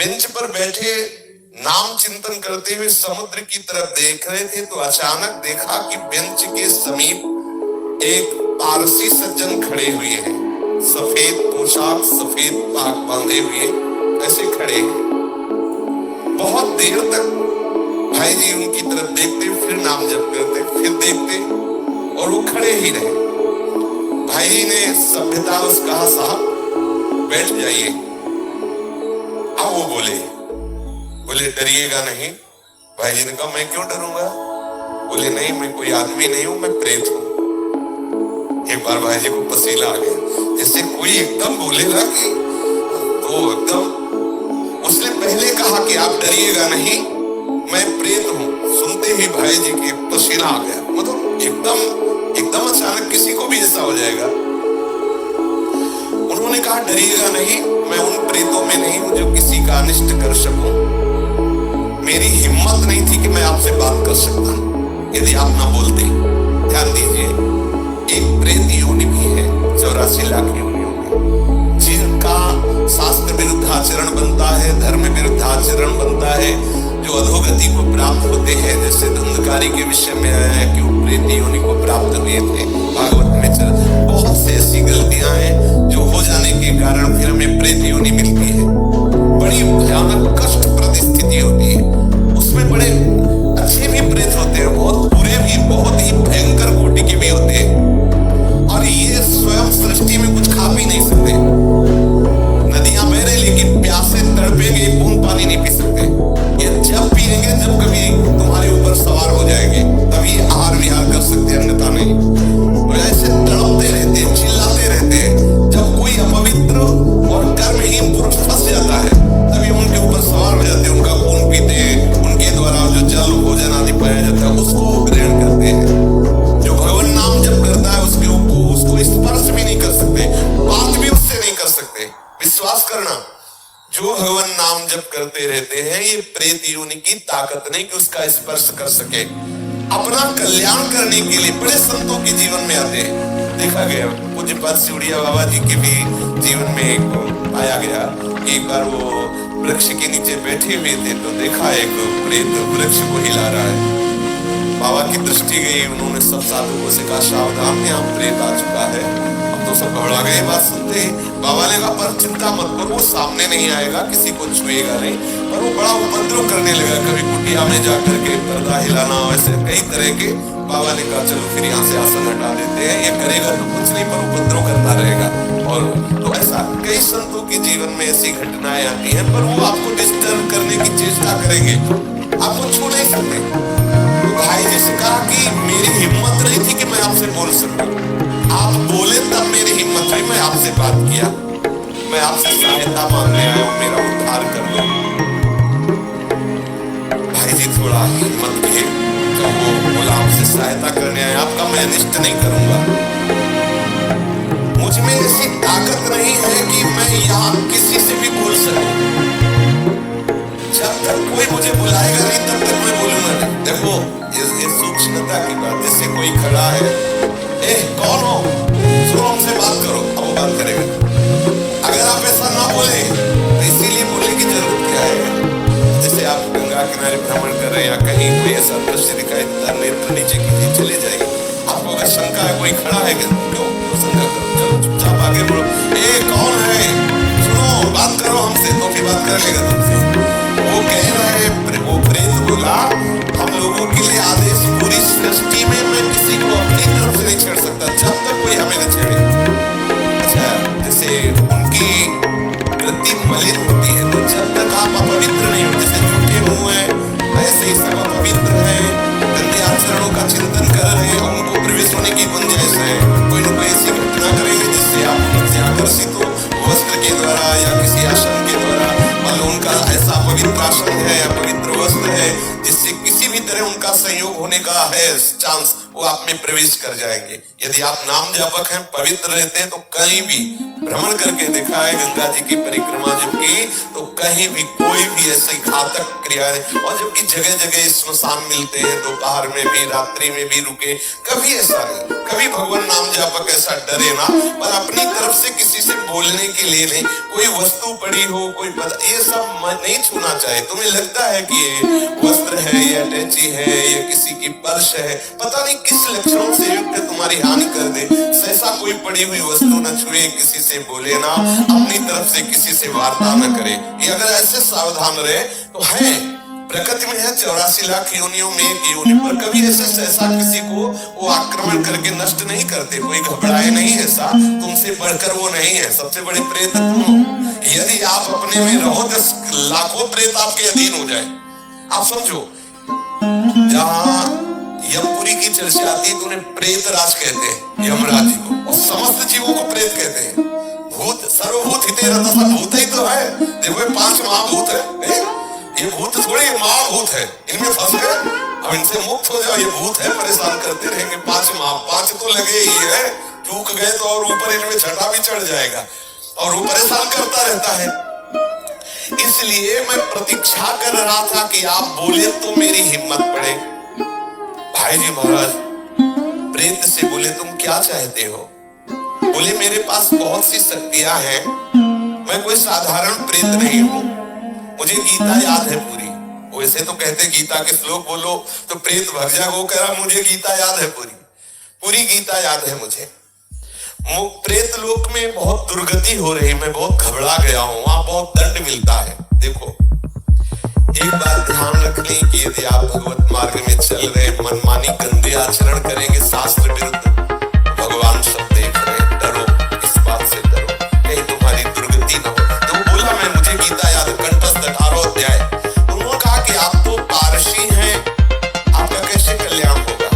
Bench पर बैठे नाम चिंतन करते हुए समुद्र की तरफ देख रहे थे तो अचानक देखा कि बेंच के समीप एक पारसी सज्जन खड़े हुए हैं। सफेद पोशाक, सफेद पाग बांधे हुए ऐसे खड़े हैं। बहुत देर तक भाई जी उनकी तरफ देखते, फिर नाम जप करते, फिर देखते और वो खड़े ही रहे। भाई जी ने सभ्यता बस कहा, साहब बैठ जाइए। अब वो बोले डरिएगा नहीं। भाई जी ने कहा, मैं क्यों डरूंगा? बोले नहीं, मैं कोई आदमी नहीं हूं, मैं प्रेत हूं। एक बार भाई जी को पसीना आ गया, जैसे कोई एकदम बोलेगा कि तो एकदम उसने पहले कहा कि आप डरिएगा नहीं, मैं प्रेत हूं। सुनते ही भाई जी के पसीना आ गया। मतलब एकदम अचानक किसी को भी ऐसा हो जाएगा। उन्होंने कहा, डरिएगा नहीं, मैं उन प्रेतों में नहीं हूं जो किसी का अनिष्ट कर सकूं। मेरी हिम्मत नहीं थी कि मैं आपसे बात कर सकता यदि आप ना बोलते। ध्यान दीजिए, एक प्रेत योनि भी है 84 लाख योनियों में, जिनका शास्त्र विरुद्ध आचरण बनता है, धर्म विरुद्ध आचरण बनता है, जो अधोगति को प्राप्त होते हैं। जैसे धुंधकारी के विषय में आया है कि वो प्रेत योनि को प्राप्त हुए थे। भागवत में बहुत से ऐसी गलतियां हैं जो हो जाने के कारण फिर हमें प्रेत योनि मिलती है। बड़ी भयानक कष्ट परिस्थिति होती है। उसमें बड़े अच्छे भी प्रेत होते हैं, बहुत बुरे भी, बहुत ही भयंकर कोटि के भी होते हैं। और ये स्वयं सृष्टि में कुछ खा भी नहीं सकते। नदियां बह रही लेकिन प्यासे तड़पेंगे, बूंद पानी नहीं पी सकते। ये जब पिएंगे जब कभी तुम्हारे ऊपर सवार हो जाएंगे, तभी आहार विहार कर सकते, अन्यथा नहीं। और ऐसे तड़पते रहते हैं, चिल्लाते रहते हैं। जब कोई अपवित्र और कर्महीन पुरुष फंस जाता है तभी उनके ऊपर सवार हो जाते हैं, उनका खून पीते हैं, उनके द्वारा जो जल भोजन आदि पाया जाता है उसको ग्रहण करते हैं। जो भगवान नाम जप करता है उसको स्पर्श भी नहीं कर सकते, बात भी उससे नहीं कर सकते। विश्वास करना, जो भगवान नाम जप करते रहते हैं, ये प्रेत योनि की ताकत नहीं कि उसका स्पर्श कर सके। अपना कल्याण करने के लिए बड़े संतों के जीवन में आते हैं। देखा गया पूज्यपाद सिवड़िया बाबा जी के भी जीवन में एक पाया गया। एक बार वो वृक्ष के नीचे बैठे हुए थे तो देखा एक प्रेत वृक्ष को हिला रहा है। बाबा की दृष्टि गई, उन्होंने सब साधुओं से कहा, सावधान, यहाँ प्रेत आ चुका है। अब तो सब घबरा गए बात सुनते ही। बाबा ने कहा, पर चिंता मत करो, वो सामने नहीं आएगा, किसी को छुएगा नहीं। पर वो बड़ा उपद्रव करने लगा, कभी कुटिया में जाकर के पर्दा हिलाना, ऐसे कई तरह के। बाबा ने कहा, चलो फिर यहाँ से आसन हटा देते हैं, ये करेगा तो कुछ नहीं पर उपद्रव करता रहेगा। और तो ऐसा कई संतों के जीवन में ऐसी घटनाएं आती हैं, पर वो आपको डिस्टर्ब करने की चेष्टा करेंगे, आपको छू नहीं सकते। भाई जी से कहा कि मेरी हिम्मत नहीं थी कि मैं आपसे बोल सकूं, आप बोले तब मेरी हिम्मत हुई, मैं आपसे बात किया, मैं आपसे सहायता मांगने आया हूं, मेरा उद्धार कर दो। भाई जी थोड़ा हिम्मत किए, जब वो बोला आपसे सहायता करने आया, आपका मैं अनिष्ट नहीं करूंगा, मुझ में ऐसी ताकत नहीं है कि मैं यहाँ किसी से भी बोल सकूं। जब तक कोई मुझे बुलाएगा नहीं तब तक मैं बोलूंगा नहीं। देखो ये सूक्ष्मता की बात। जैसे कोई खड़ा है, ए कौन हो, सुनो हमसे बात करो, अब वो बात करेगा। अगर आप ऐसा ना बोले तो इसीलिए बोलने की जरूरत क्या है? जैसे आप गंगा किनारे भ्रमण कर रहे हैं या कहीं कोई ऐसा दृश्य दिखाई देता, नेत्र नीचे कीजिए, चले जाएंगे। आपको अगर शंका है, कोई खड़ा है, क्यों शंका करो, चलो चुपचाप आगे बढ़ो। ए कौन है, सुनो बात करो हमसे, तो फिर बात कर लेगा तुमसे। वो कह रहे, वो प्रेत बोला, हम लोगों के लिए आदेश पूरी सृष्टि में मैं किसी को अपनी तरफ से नहीं छेड़ सकता जब तक कोई हमें न छेड़े। अच्छा, जैसे उनकी वृत्ति मलिन होती है, तो जब तक आप अपवित्र नहीं हो, जैसे झूठे मुंह है ऐसे ही सब अपवित्र है, गंदे आचरणों का चिंतन कर रहे हैं, उनको प्रवेश होने की गुंजाइश है। कोई न कोई ऐसी घटना करेंगे जिससे आप उनसे आकर्षित हो, वस्त्र के द्वारा या किसी आसन के द्वारा। मान लो उनका ऐसा पवित्र आसन है या पवित्र वस्त्र है जिससे किसी भी तरह उनका संयोग होने का है चांस, वो आप में प्रवेश कर जाएंगे। यदि आप नाम जापक हैं, पवित्र रहते हैं, तो कहीं भी भ्रमण करके देखा है गंगा जी की परिक्रमा जब की, तो कहीं भी कोई भी ऐसी घातक क्रिया नहीं। और जबकि जगह जगह स्मशान मिलते हैं, दोपहर में भी रात्रि में भी रुके, कभी ऐसा नहीं, कभी भगवान नाम जापक ऐसा डरे ना, पर अपनी तरफ से किसी से बोलने के लिए नहीं। कोई वस्तु पड़ी हो, कोई ये सब नहीं छूना चाहे। तुम्हें लगता है कि ये वस्त्र है, ये अटैची है, ये किसी की पर्स है, पता नहीं किस लक्षणों से युक्त तुम्हारी हानि कर दे, ऐसा कोई पड़ी हुई वस्तु न छुए, किसी से बोले ना, अपनी तरफ से किसी से वार्ता न करे। ये अगर ऐसे सावधान रहे तो है, प्रकृति में है 84 लाख योनियों में एक योनि, पर कभी ऐसे सहसा किसी को वो आक्रमण करके नष्ट नहीं करते। कोई घबराए नहीं, ऐसा तुमसे बढ़कर वो नहीं है। सबसे बड़े प्रेत तुम हो। यदि आप अपने में रहो तो लाखों प्रेत आपके अधीन हो जाए। आप समझो, जहां यमपुरी की चर्चा आती है तो उन्हें प्रेत राज कहते हैं, यमराज जी को, और समस्त जीवों को प्रेत कहते हैं। भूत सर्वभूत हिते रतः, भूत ही तो है। देखो ये 5 महाभूत है, ये भूत थोड़े महाभूत है, इनमें फंस गए, अब इनसे मुक्त हो जाओ। ये भूत है, परेशान करते रहेंगे। 5 तो लगे ही है, चूक गए तो और ऊपर इनमें छठा भी चढ़ जाएगा और वो परेशान करता रहता है। इसलिए मैं प्रतीक्षा कर रहा था कि आप बोले तो मेरी हिम्मत पड़े। भाई जी महाराज प्रेत से बोले, तुम क्या चाहते हो? बोले, मेरे पास बहुत सी शक्तियां हैं, मैं कोई साधारण प्रेत नहीं हूं, मुझे गीता याद है पूरी। वैसे तो कहते गीता के श्लोक बोलो तो प्रेत भग जाए, वो कह रहा मुझे गीता याद है पूरी गीता याद है मुझे। प्रेत लोक में बहुत दुर्गति हो रही, मैं बहुत घबरा गया हूं, वहां बहुत दंड मिलता है। देखो एक बात ध्यान रखनी कि यदि आप भगवत मार्ग में चल रहे, मनमानी गंदे आचरण करेंगे शास्त्र विरुद्ध, भगवान सब देख रहे, डरो, इस बात से डरो, कहीं तुम्हारी दुर्गति न हो। तो बोला मैं, मुझे गीता याद, कंठस्थ 18 अध्याय। उन्होंने कहा कि आप तो पारसी हैं, आपका कैसे कल्याण होगा?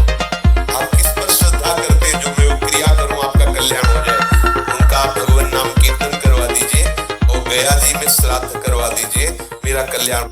आप किस पर श्रद्धा करते हैं जो मैं वो क्रिया करूं आपका कल्याण हो जाए? उनका भगवान नाम कीर्तन करवा दीजिए और गया जी में श्राद्ध करवा दीजिए, मेरा कल्याण